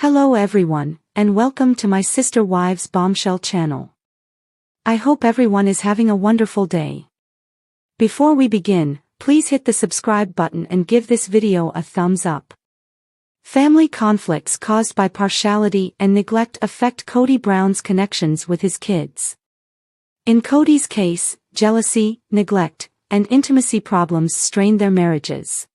Hello everyone, and welcome to my Sister Wives Bombshell channel. I hope everyone is having a wonderful day. Before we begin, please hit the subscribe button and give this video a thumbs up. Family conflicts caused by partiality and neglect affect Kody Brown's connections with his kids. In Kody's case, jealousy, neglect, and intimacy problems strained their marriages.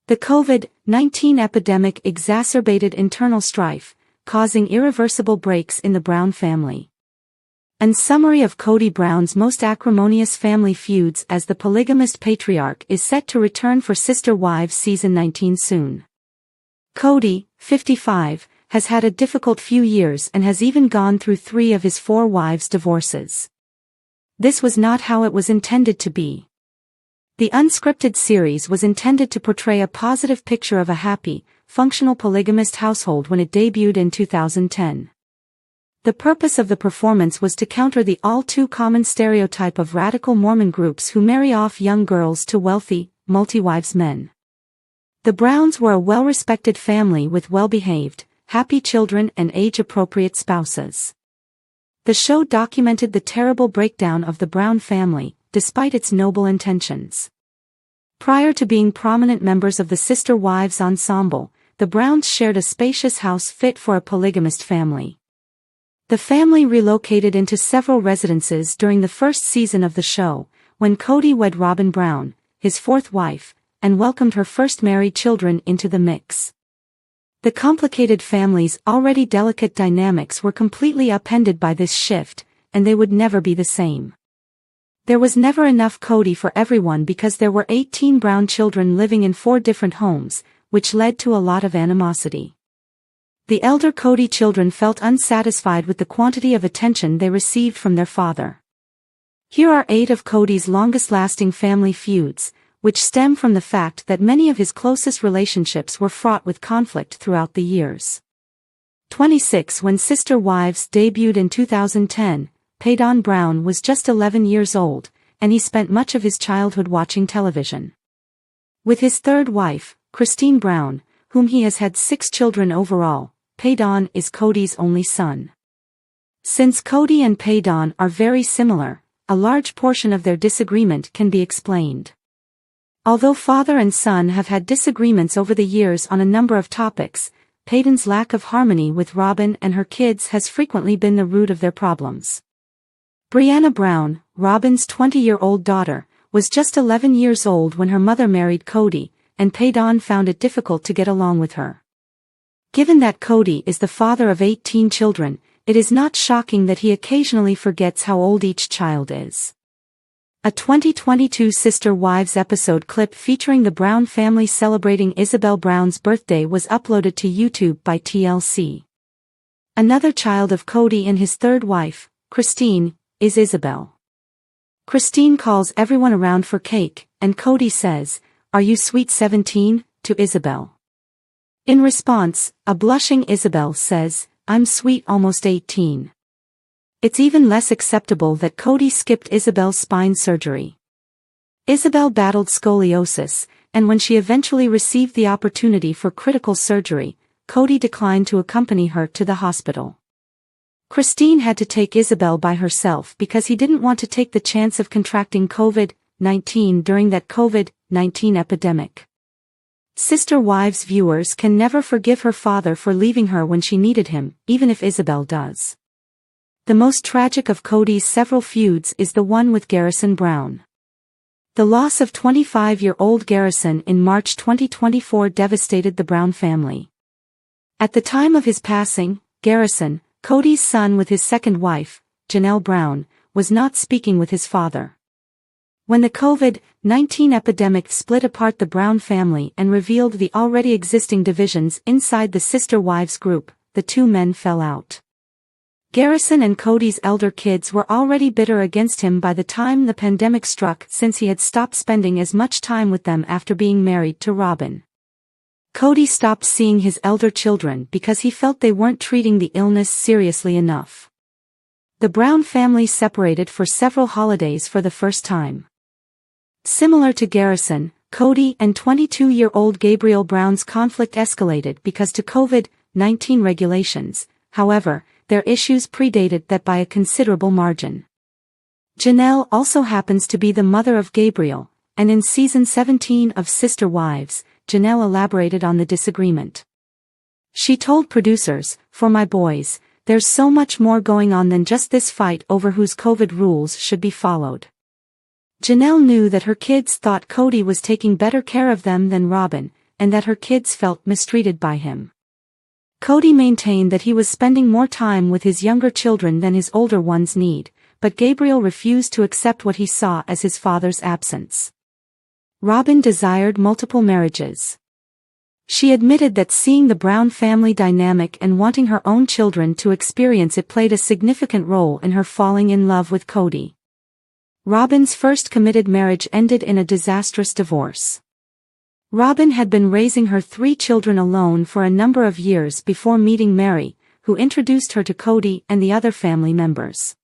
The COVID-19 epidemic exacerbated internal strife, causing irreversible breaks in the Brown family. A summary of Kody Brown's most acrimonious family feuds as the polygamist patriarch is set to return for Sister Wives Season 19 soon. Kody, 55, has had a difficult few years and has even gone through 3 of his 4 wives' divorces. This was not how it was intended to be. The unscripted series was intended to portray a positive picture of a happy, functional polygamist household when it debuted in 2010. The purpose of the performance was to counter the all-too-common stereotype of radical Mormon groups who marry off young girls to wealthy, multi-wives men. The Browns were a well-respected family with well-behaved, happy children and age-appropriate spouses. The show documented the terrible breakdown of the Brown family, despite its noble intentions. Prior to being prominent members of the Sister Wives ensemble, the Browns shared a spacious house fit for a polygamist family. The family relocated into several residences during the first season of the show, when Kody wed Robin Brown, his 4th wife, and welcomed her first married children into the mix. The complicated family's already delicate dynamics were completely upended by this shift, and they would never be the same. There was never enough Kody for everyone because there were 18 Brown children living in 4 different homes, which led to a lot of animosity. The elder Kody children felt unsatisfied with the quantity of attention they received from their father. Here are 8 of Kody's longest-lasting family feuds, which stem from the fact that many of his closest relationships were fraught with conflict throughout the years. 26 When Sister Wives debuted in 2010, Paydon Brown was just 11 years old, and he spent much of his childhood watching television. With his 3rd wife, Christine Brown, whom he has had 6 children overall, Paydon is Kody's only son. Since Kody and Paydon are very similar, a large portion of their disagreement can be explained. Although father and son have had disagreements over the years on a number of topics, Paydon's lack of harmony with Robin and her kids has frequently been the root of their problems. Brianna Brown, Robin's 20-year-old daughter, was just 11 years old when her mother married Kody, and Paydon found it difficult to get along with her. Given that Kody is the father of 18 children, it is not shocking that he occasionally forgets how old each child is. A 2022 Sister Wives episode clip featuring the Brown family celebrating Isabel Brown's birthday was uploaded to YouTube by TLC. Another child of Kody and his 3rd wife, Christine, is Isabel. Christine calls everyone around for cake, and Kody says, "Are you sweet 17, to Isabel?" In response, a blushing Isabel says, "I'm sweet almost 18. It's even less acceptable that Kody skipped Isabel's spine surgery. Isabel battled scoliosis, and when she eventually received the opportunity for critical surgery, Kody declined to accompany her to the hospital. Christine had to take Isabel by herself because he didn't want to take the chance of contracting COVID-19 during that COVID-19 epidemic. Sister Wives viewers can never forgive her father for leaving her when she needed him, even if Isabel does. The most tragic of Kody's several feuds is the one with Garrison Brown. The loss of 25-year-old Garrison in March 2024 devastated the Brown family. At the time of his passing, Garrison, Kody's son with his 2nd wife, Janelle Brown, was not speaking with his father. When the COVID-19 epidemic split apart the Brown family and revealed the already existing divisions inside the Sister Wives group, the 2 men fell out. Garrison and Kody's elder kids were already bitter against him by the time the pandemic struck since he had stopped spending as much time with them after being married to Robin. Kody stopped seeing his elder children because he felt they weren't treating the illness seriously enough. The Brown family separated for several holidays for the first time. Similar to Garrison, Kody and 22-year-old Gabriel Brown's conflict escalated because to COVID COVID-19 regulations, however, their issues predated that by a considerable margin. Janelle also happens to be the mother of Gabriel, and in season 17 of Sister Wives, Janelle elaborated on the disagreement. She told producers, "For my boys, there's so much more going on than just this fight over whose COVID rules should be followed." Janelle knew that her kids thought Cody was taking better care of them than Robin, and that her kids felt mistreated by him. Cody maintained that he was spending more time with his younger children than his older ones need, but Gabriel refused to accept what he saw as his father's absence. Robin desired multiple marriages. She admitted that seeing the Brown family dynamic and wanting her own children to experience it played a significant role in her falling in love with Cody. Robin's first committed marriage ended in a disastrous divorce. Robin had been raising her 3 children alone for a number of years before meeting Meri, who introduced her to Cody and the other family members.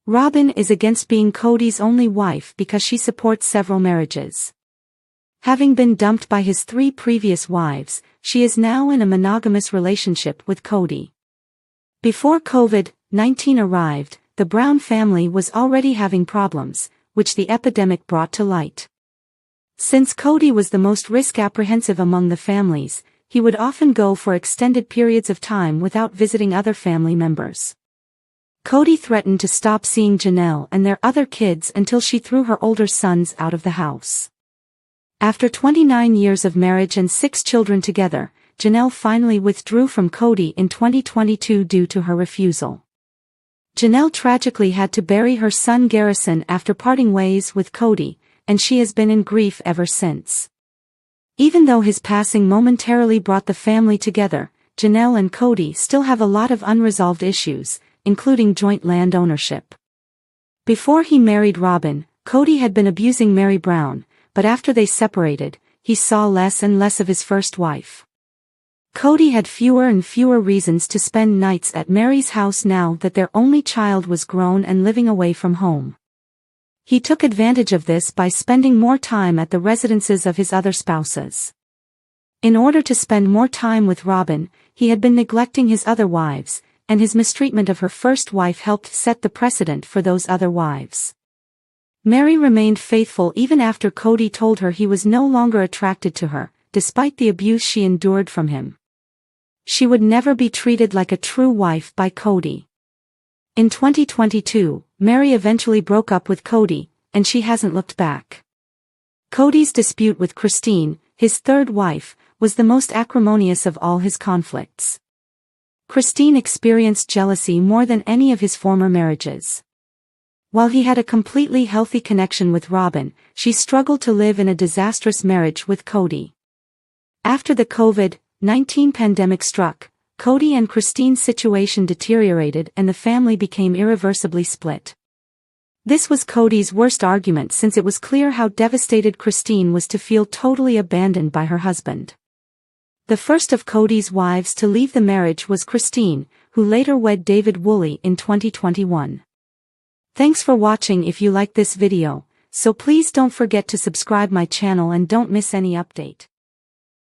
Robin is against being Cody's only wife because she supports several marriages. Having been dumped by his 3 previous wives, she is now in a monogamous relationship with Cody. Before COVID-19 arrived, the Brown family was already having problems, which the epidemic brought to light. Since Cody was the most risk-apprehensive among the families, he would often go for extended periods of time without visiting other family members. Cody threatened to stop seeing Janelle and their other kids until she threw her older sons out of the house. After 29 years of marriage and 6 children together, Janelle finally withdrew from Cody in 2022 due to her refusal. Janelle tragically had to bury her son Garrison after parting ways with Cody, and she has been in grief ever since. Even though his passing momentarily brought the family together, Janelle and Cody still have a lot of unresolved issues, including joint land ownership. Before he married Robin, Cody had been abusing Meri Brown, but after they separated, he saw less and less of his first wife. Cody had fewer and fewer reasons to spend nights at Meri's house now that their only child was grown and living away from home. He took advantage of this by spending more time at the residences of his other spouses. In order to spend more time with Robin, he had been neglecting his other wives, and his mistreatment of her first wife helped set the precedent for those other wives. Meri remained faithful even after Cody told her he was no longer attracted to her, despite the abuse she endured from him. She would never be treated like a true wife by Cody. In 2022, Meri eventually broke up with Cody, and she hasn't looked back. Cody's dispute with Christine, his third wife, was the most acrimonious of all his conflicts. Christine experienced jealousy more than any of his former marriages. While he had a completely healthy connection with Robin, she struggled to live in a disastrous marriage with Cody. After the COVID-19 pandemic struck, Cody and Christine's situation deteriorated and the family became irreversibly split. This was Cody's worst argument since it was clear how devastated Christine was to feel totally abandoned by her husband. The first of Cody's wives to leave the marriage was Christine, who later wed David Woolley in 2021. Thanks for watching. If you like this video, so please don't forget to subscribe my channel and don't miss any update.